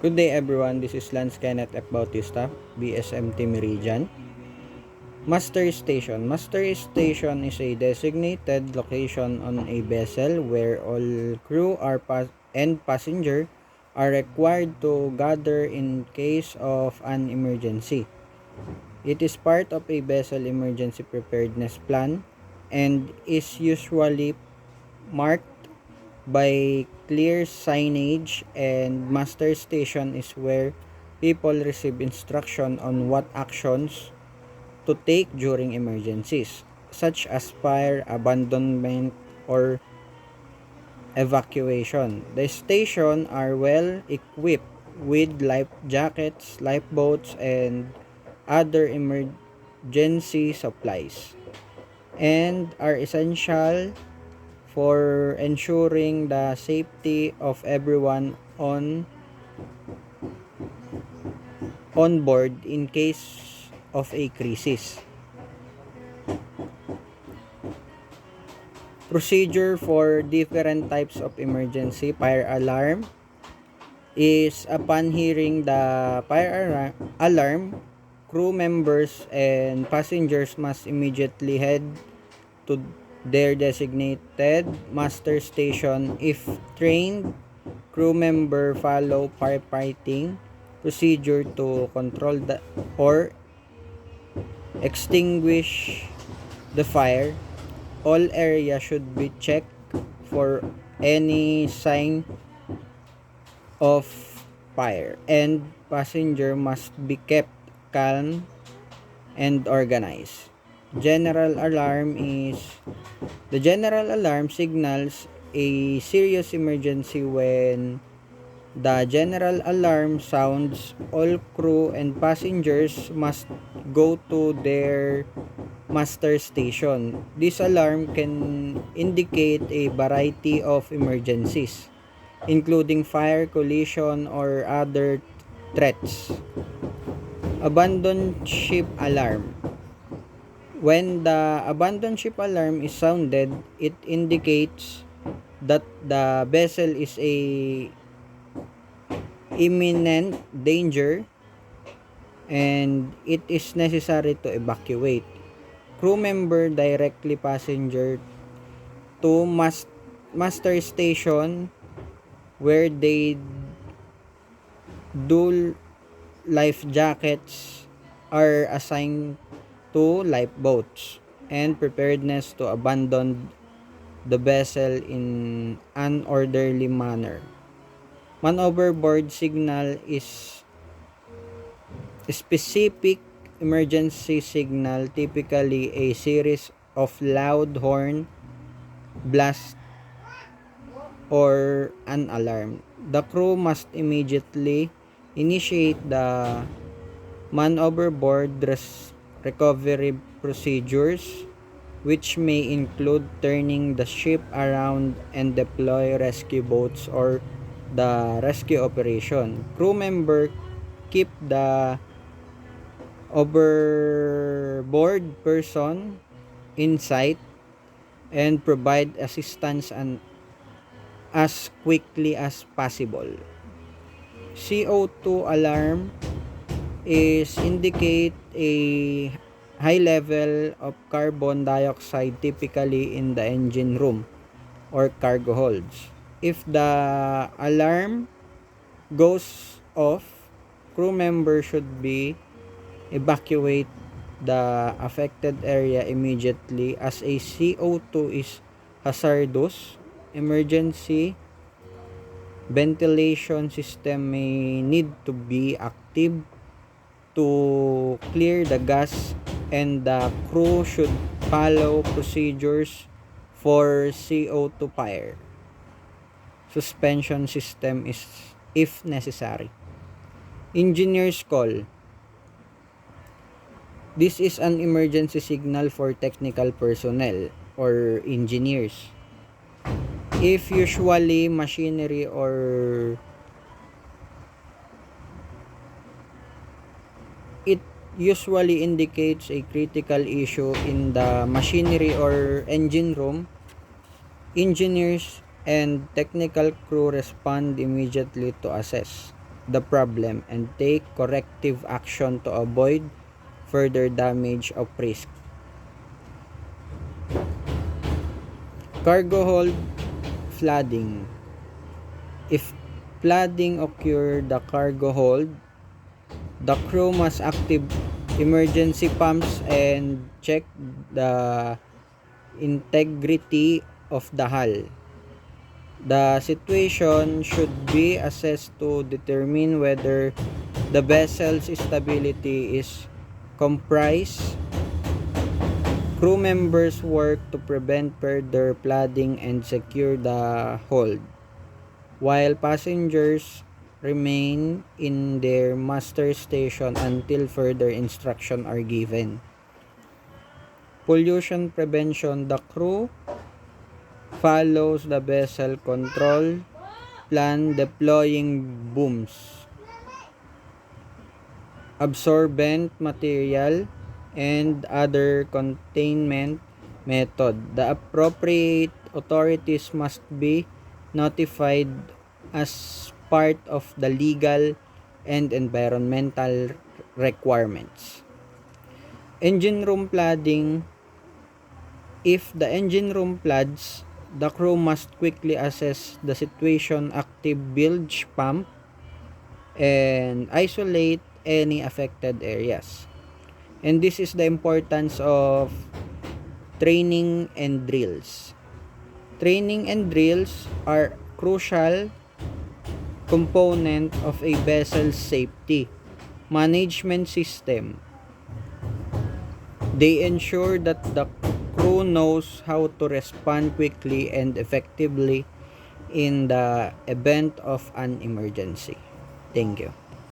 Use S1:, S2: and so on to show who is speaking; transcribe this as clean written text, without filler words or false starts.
S1: Good day everyone, this is Lance Kenneth F. Bautista, BSMT Meridian. Master Station. Master Station is a designated location on a vessel where all crew and passenger are required to gather in case of an emergency. It is part of a vessel emergency preparedness plan and is usually marked by clear signage, and master station is where people receive instruction on what actions to take during emergencies such as fire, abandonment, or evacuation. The station are well equipped with life jackets, lifeboats, and other emergency supplies, and are essential for ensuring the safety of everyone on board in case of a crisis. Procedure for different types of emergency. Fire alarm is upon hearing the fire alarm, crew members and passengers must immediately head to their designated master station. If trained, crew member follow firefighting procedure to control or extinguish the fire. All areas should be checked for any sign of fire, and passenger must be kept calm and organized. General alarm is The general alarm signals a serious emergency. When the general alarm sounds, all crew and passengers must go to their master station. This alarm can indicate a variety of emergencies, including fire, collision, or other threats. Abandoned ship alarm. When the abandoned ship alarm is sounded, it indicates that the vessel is a imminent danger and it is necessary to evacuate. Crew member directly passenger to master station where they do life jackets are assigned to lifeboats, and preparedness to abandon the vessel in an orderly manner. Man overboard signal is specific emergency signal, typically a series of loud horn blast or an alarm. The crew must immediately initiate the man overboard recovery procedures, which may include turning the ship around and deploy rescue boats or the rescue operation. Crew member keep the overboard person in sight and provide assistance as quickly as possible. CO2 alarm is indicate a high level of carbon dioxide, typically in the engine room or cargo holds. If the alarm goes off, crew member should be evacuate the affected area immediately, as a CO2 is hazardous. Emergency ventilation system may need to be active to clear the gas, and the crew should follow procedures for CO2 fire suspension system is if necessary. Engineer's call. This is an emergency signal for technical personnel or engineers. If usually machinery or it usually indicates a critical issue in the machinery or engine room, engineers and technical crew respond immediately to assess the problem and take corrective action to avoid further damage of risk. Cargo hold flooding. If flooding occur the cargo hold, the crew must active emergency pumps and check the integrity of the hull. The situation should be assessed to determine whether the vessel's stability is compromised. Crew members work to prevent further flooding and secure the hold, while passengers remain in their master station until further instruction are given. Pollution prevention. The crew follows the vessel control plan, deploying booms, absorbent material, and other containment method. The appropriate authorities must be notified as part of the legal and environmental requirements. Engine room flooding. If the engine room floods, the crew must quickly assess the situation, active bilge pump, and isolate any affected areas. And this is the importance of training and drills. Training and drills are crucial component of a vessel's safety management system. They ensure that the crew knows how to respond quickly and effectively in the event of an emergency. Thank you.